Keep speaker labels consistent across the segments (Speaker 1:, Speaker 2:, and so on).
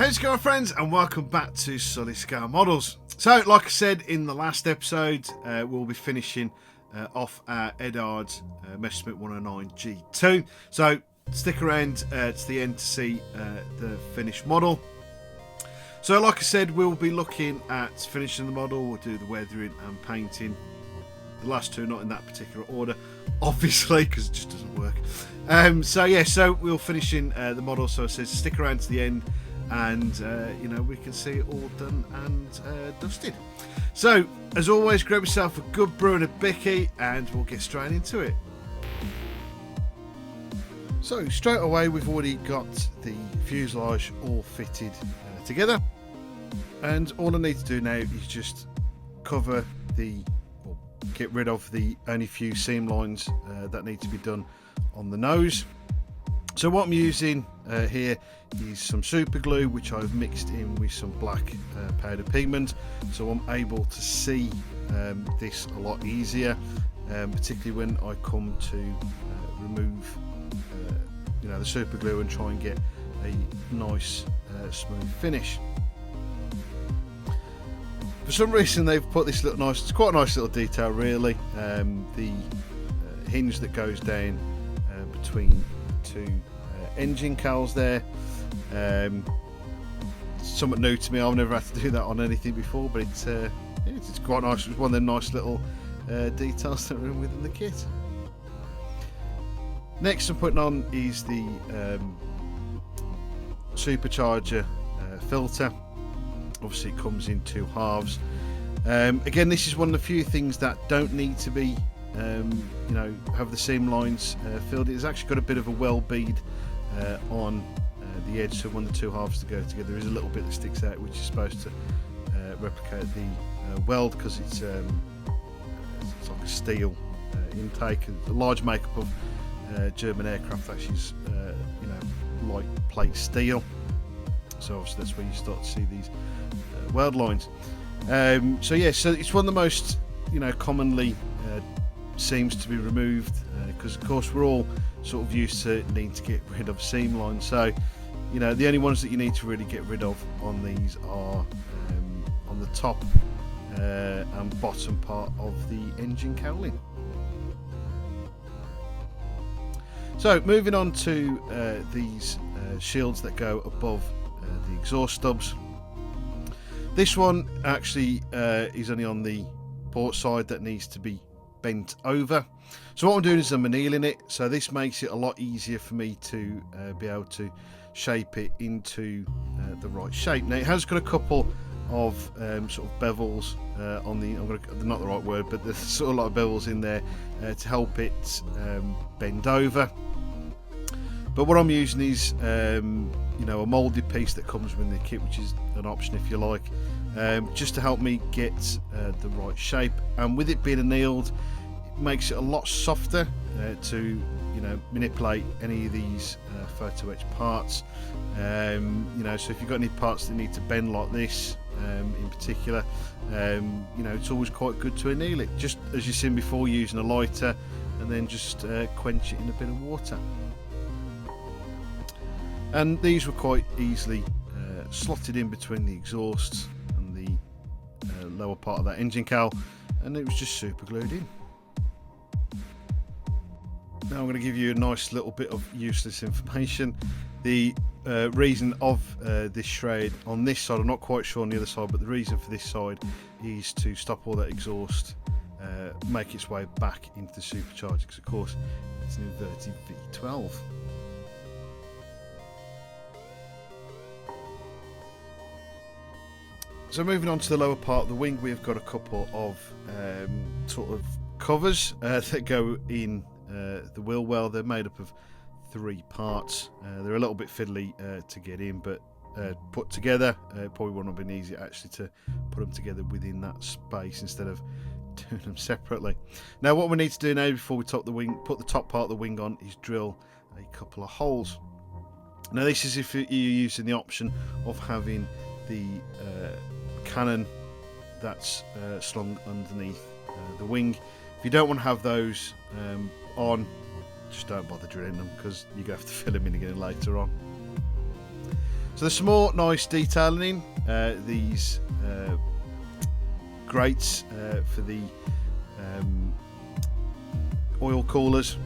Speaker 1: How's it going, friends, and welcome back to Solid Scale Models. So, like I said in the last episode, we'll be finishing off our Eduard Messerschmitt 109 G-2. So, stick around to the end to see the finished model. So, like I said, we'll be looking at finishing the model. We'll do the weathering and painting. The last two not in that particular order, obviously, because it just doesn't work. So we'll finish in the model. So it says stick around to the end, and we can see it all done and dusted. So as always, grab yourself a good brew and a bicky, and we'll get straight into it. So straight away, we've already got the fuselage all fitted together, and all I need to do now is just cover get rid of the only few seam lines that need to be done on the nose. So what I'm using here is some super glue, which I've mixed in with some black powder pigment, so I'm able to see this a lot easier, particularly when I come to remove the super glue and try and get a nice smooth finish. For some reason they've put this little it's quite a nice little detail really, the hinge that goes down between two engine cowls there. Somewhat new to me, I've never had to do that on anything before, but it's quite nice. It's one of them nice little details that are within the kit. Next I'm putting on is the supercharger filter. Obviously it comes in two halves. Again, this is one of the few things that don't need to be have the seam lines filled. It's actually got a bit of a weld bead on the edge, so when the two halves to go together there is a little bit that sticks out, which is supposed to replicate the weld, because it's like a steel intake. A large makeup of German aircraft actually is light plate steel, so obviously that's where you start to see these weld lines. So it's one of the most commonly seams to be removed, because of course we're all sort of used to needing to get rid of seam lines. So the only ones that you need to really get rid of on these are on the top and bottom part of the engine cowling. So moving on to these shields that go above the exhaust stubs. This one actually is only on the port side that needs to be bent over. So what I'm doing is I'm annealing it, so this makes it a lot easier for me to be able to shape it into the right shape. Now it has got a couple of sort of bevels on the, not the right word, but there's sort of a lot of bevels in there to help it bend over. But what I'm using is a moulded piece that comes with the kit, which is an option if you like, just to help me get the right shape. And with it being annealed, it makes it a lot softer to manipulate any of these photo etch parts. So if you've got any parts that need to bend like this in particular, it's always quite good to anneal it, just as you've seen before, using a lighter and then just quench it in a bit of water. And these were quite easily slotted in between the exhausts and the lower part of that engine cowl, and it was just super glued in. Now I'm going to give you a nice little bit of useless information. The reason of this shroud on this side, I'm not quite sure on the other side, but the reason for this side is to stop all that exhaust make its way back into the supercharger, because of course it's an inverted V12. So moving on to the lower part of the wing, we've got a couple of sort of covers that go in the wheel well. They're made up of 3 parts. They're a little bit fiddly to get in, but put together it probably wouldn't have been easy actually to put them together within that space instead of doing them separately. Now what we need to do now before we put the top part of the wing on is drill a couple of holes. Now this is if you're using the option of having the cannon that's slung underneath the wing. If you don't want to have those on, just don't bother drilling them, because you're going to have to fill them in again later on. So there's some more nice detailing in these grates for the oil coolers,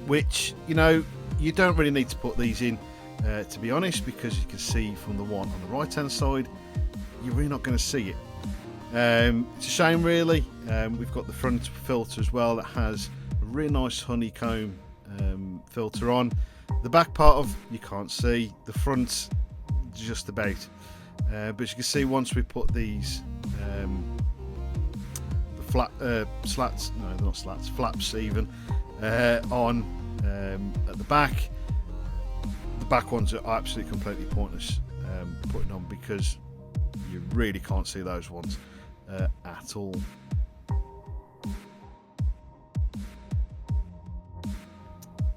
Speaker 1: which, you know, you don't really need to put these in, to be honest, because you can see from the one on the right hand side, you're really not going to see it. It's a shame, really. We've got the front filter as well that has a really nice honeycomb filter on. The back part of you can't see, the front just about, but you can see once we put these slats, no they're not slats, flaps even, on at the back ones are absolutely completely pointless putting on, because you really can't see those ones at all.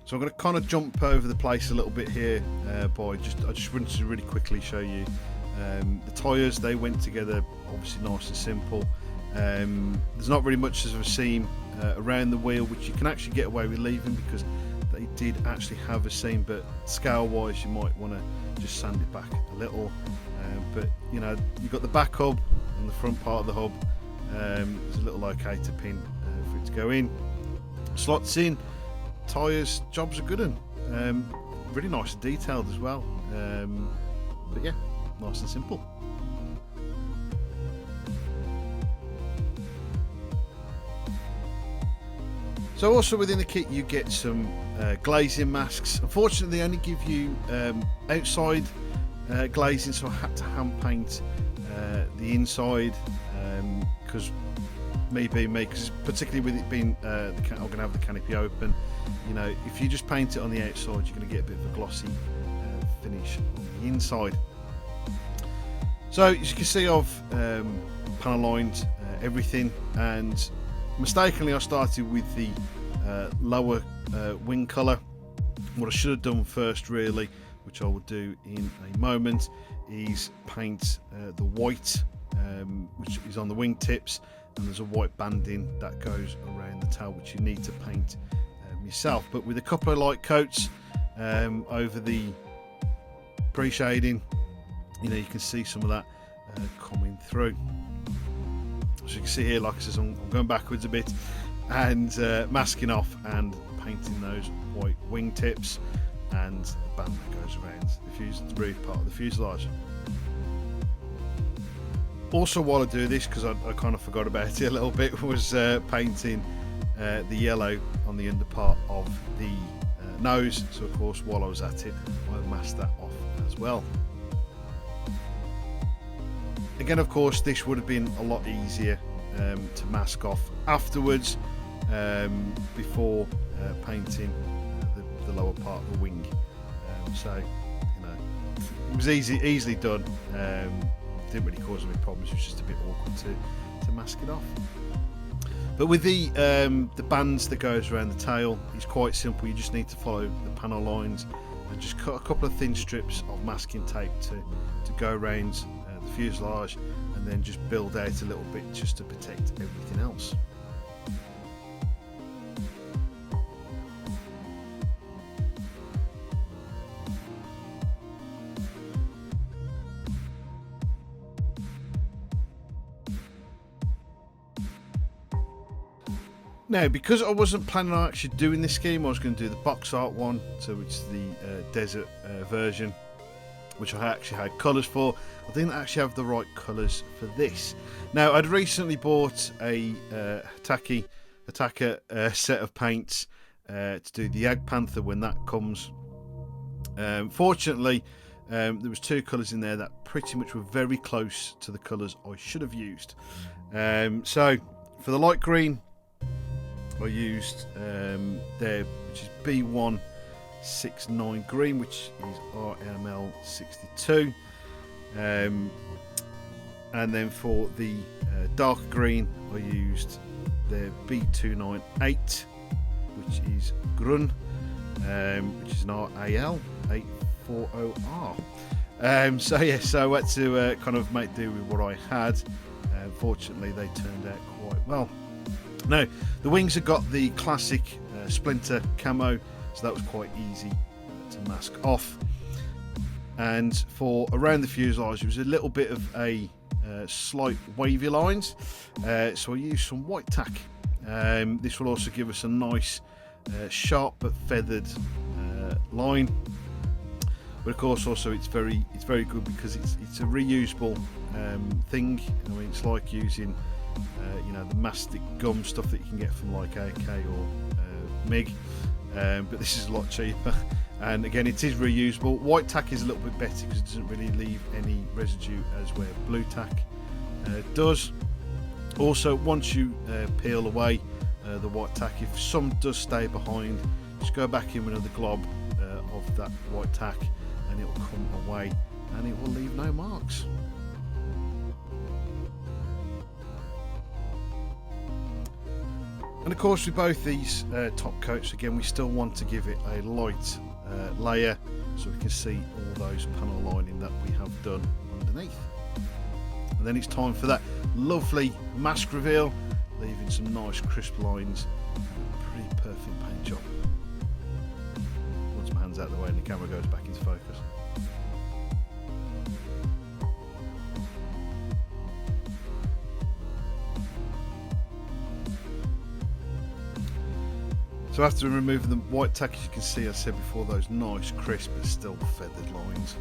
Speaker 1: So I'm going to kind of jump over the place a little bit here, I just wanted to really quickly show you the tyres. They went together obviously nice and simple. There's not really much of a seam around the wheel, which you can actually get away with leaving, because they did actually have a seam, but scale wise you might want to just sand it back a little. But you know, you've got the back hub and the front part of the hub. There's a little locator pin for it to go in, slots in. Tyres, jobs are good, and really nice and detailed as well. But yeah, nice and simple. So also within the kit you get some glazing masks. Unfortunately they only give you outside glazing, so I had to hand paint the inside, because because particularly with it being I'm going to have the canopy open, you know, if you just paint it on the outside you're going to get a bit of a glossy finish on the inside. So as you can see, I've panel lined everything, and mistakenly I started with the lower wing colour. What I should have done first, really, which I will do in a moment, is paint the white which is on the wing tips, and there's a white banding that goes around the tail, which you need to paint yourself. But with a couple of light coats over the pre-shading, you know, you can see some of that coming through. So you can see here, like I said, I'm going backwards a bit and masking off and painting those white wing tips and the band that goes around the roof part of the fuselage. Also, while I do this, because I kind of forgot about it a little bit, was painting the yellow on the under part of the nose. So of course, while I was at it, I masked that off as well. Again, of course, this would have been a lot easier to mask off afterwards, before painting the lower part of the wing. So, you know, it was easily done. Didn't really cause any problems. It was just a bit awkward to mask it off. But with the bands that goes around the tail, it's quite simple. You just need to follow the panel lines and just cut a couple of thin strips of masking tape to go around the fuselage, and then just build out a little bit just to protect everything else. Now, because I wasn't planning on actually doing this scheme, I was going to do the box art one, so it's the desert version, which I actually had colours for. I didn't actually have the right colours for this. Now, I'd recently bought a Attacker set of paints to do the Egg Panther when that comes. Fortunately, there was two colours in there that pretty much were very close to the colours I should have used. So for the light green, I used there, which is bf109 green, which is RML 62, and then for the dark green I used the B298, which is Grun, which is an RAL 840R. So yeah, so I had to kind of make do with what I had. Fortunately, they turned out quite well. Now, the wings have got the classic splinter camo, so that was quite easy to mask off. and for around the fuselage there was a little bit of a slight wavy lines, so I used some white tack. This will also give us a nice sharp but feathered line, but of course also it's very good because it's a reusable thing. I mean, it's like using you know, the mastic gum stuff that you can get from like AK or MIG, but this is a lot cheaper, and again it is reusable. White tack is a little bit better because it doesn't really leave any residue as where blue tack does. Also, once you peel away the white tack, if some does stay behind, just go back in with another glob of that white tack and it will come away and it will leave no marks. And of course, with both these top coats, again we still want to give it a light layer so we can see all those panel lining that we have done underneath. And then it's time for that lovely mask reveal, leaving some nice crisp lines. Pretty perfect paint job. Once my hands out of the way and the camera goes back into focus. So after removing the white tack, as you can see, I said before, those nice crisp but still feathered lines.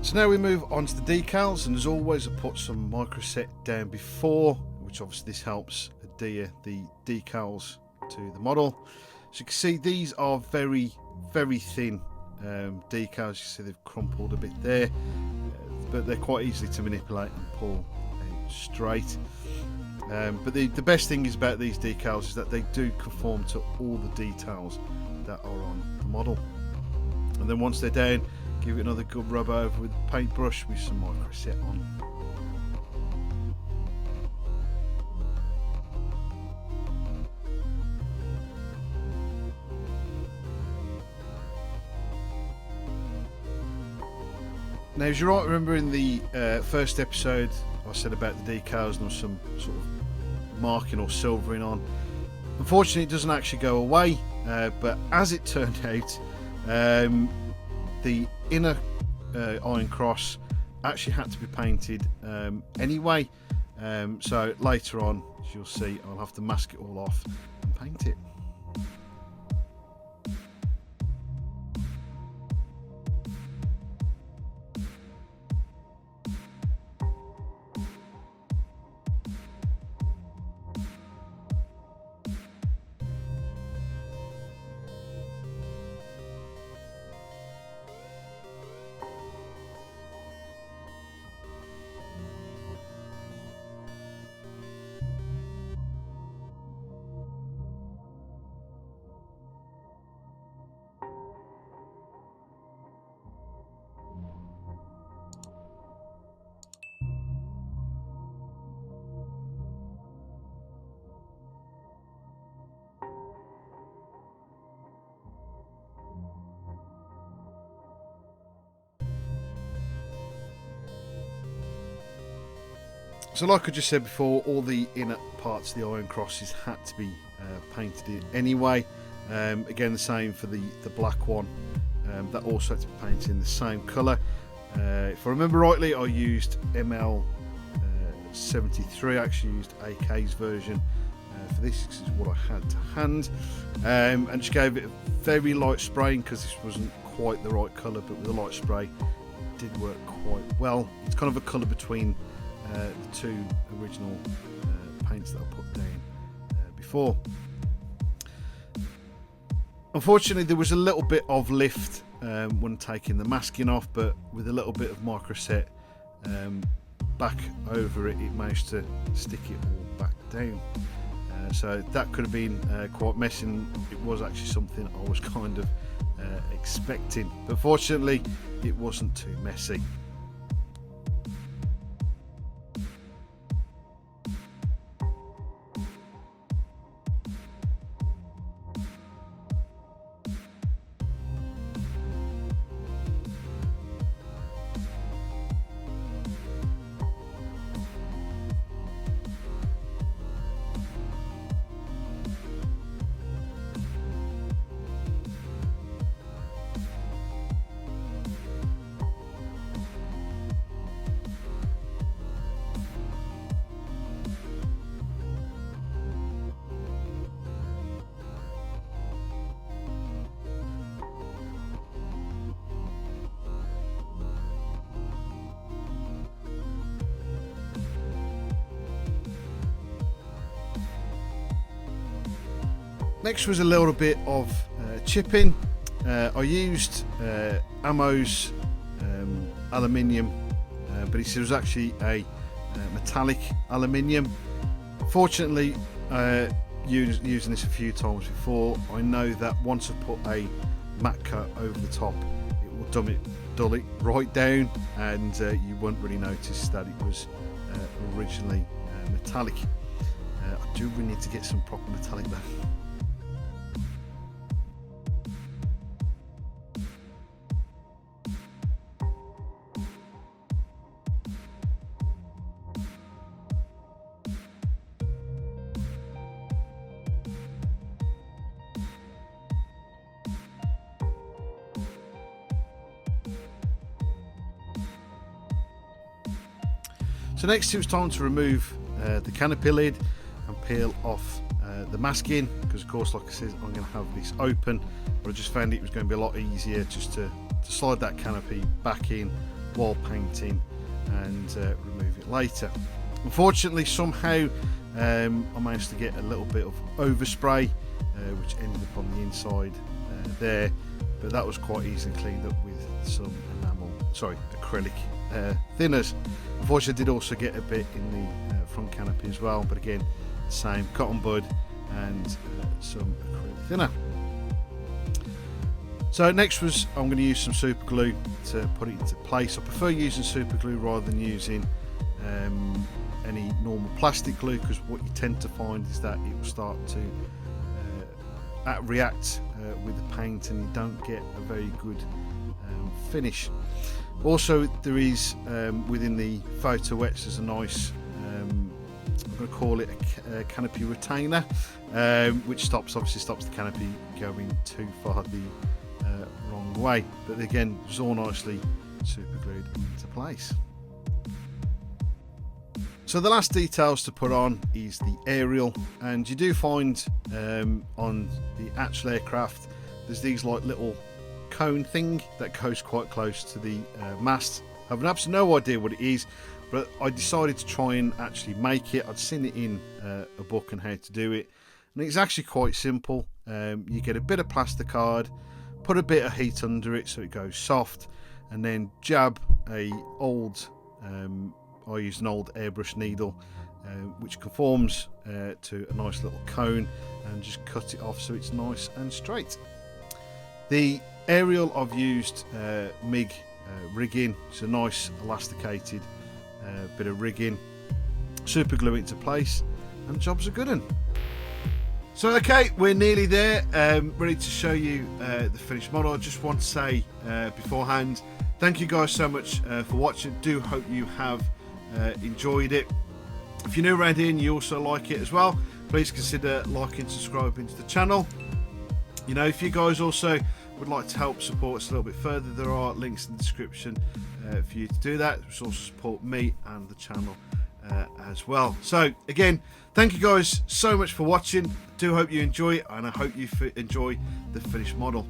Speaker 1: So now we move on to the decals, and as always I put some microset down before, which obviously this helps adhere the decals to the model. So you can see these are very thin decals. You see they've crumpled a bit there, but they're quite easy to manipulate and pull out straight. But the best thing is about these decals is that they do conform to all the details that are on the model. And then once they're down, give it another good rub over with a paintbrush with some microset on. Now, as you might remember in the first episode, I said about the decals and there was some sort of marking or silvering on. Unfortunately, it doesn't actually go away, but as it turned out, the inner iron cross actually had to be painted anyway, so later on, as you'll see, I'll have to mask it all off and paint it. So like I just said before, all the inner parts of the iron crosses had to be painted in anyway. Again, the same for the black one, that also had to be painted in the same colour. If I remember rightly, I used ML73, I actually used AK's version for this, because it's what I had to hand, and just gave it a very light spraying because this wasn't quite the right colour, but with a light spray it did work quite well. It's kind of a colour between the two original paints that I put down before. Unfortunately, there was a little bit of lift when taking the masking off, but with a little bit of microset back over it, it managed to stick it all back down. So that could have been quite messy, and it was actually something I was kind of expecting, but fortunately it wasn't too messy. Next was a little bit of chipping. I used Ammo's aluminium, but it was actually a metallic aluminium. Fortunately, using this a few times before, I know that once I put a matte coat over the top, it will dull it right down, and you won't really notice that it was originally metallic. I do really need to get some proper metallic though. So next it was time to remove the canopy lid and peel off the masking, because of course, like I said, I'm going to have this open, but I just found it was going to be a lot easier just to slide that canopy back in while painting and remove it later. Unfortunately, somehow I managed to get a little bit of overspray which ended up on the inside there, but that was quite easily cleaned up with some acrylic thinners. Unfortunately, I did also get a bit in the front canopy as well, but again, same cotton bud and some acrylic thinner. So next was I'm going to use some super glue to put it into place. I prefer using super glue rather than using any normal plastic glue, because what you tend to find is that it will start to react with the paint, and you don't get a very good finish. Also, there is within the photo wets, there's a nice I'm going to call it a canopy retainer, which obviously stops the canopy going too far the wrong way, but again, it's all nicely super glued into place. So the last details to put on is the aerial, and you do find on the actual aircraft there's these like little cone thing that goes quite close to the mast. I have absolutely no idea what it is, but I decided to try and actually make it. I'd seen it in a book on how to do it, and it's actually quite simple. You get a bit of plasticard, put a bit of heat under it so it goes soft, and then jab I used an old airbrush needle which conforms to a nice little cone, and just cut it off so it's nice and straight. The aerial I've used MIG rigging. It's a nice elasticated bit of rigging. Super glue it into place, and jobs are good un. So okay, we're nearly there, ready to show you the finished model. I just want to say beforehand, thank you guys so much for watching. Do hope you have enjoyed it. If you're new around here and you also like it as well, please consider liking and subscribing to the channel. You know, if you guys also would like to help support us a little bit further, there are links in the description for you to do that, which also support me and the channel as well. So again, thank you guys so much for watching. I do hope you enjoy it, and I hope you enjoy the finished model.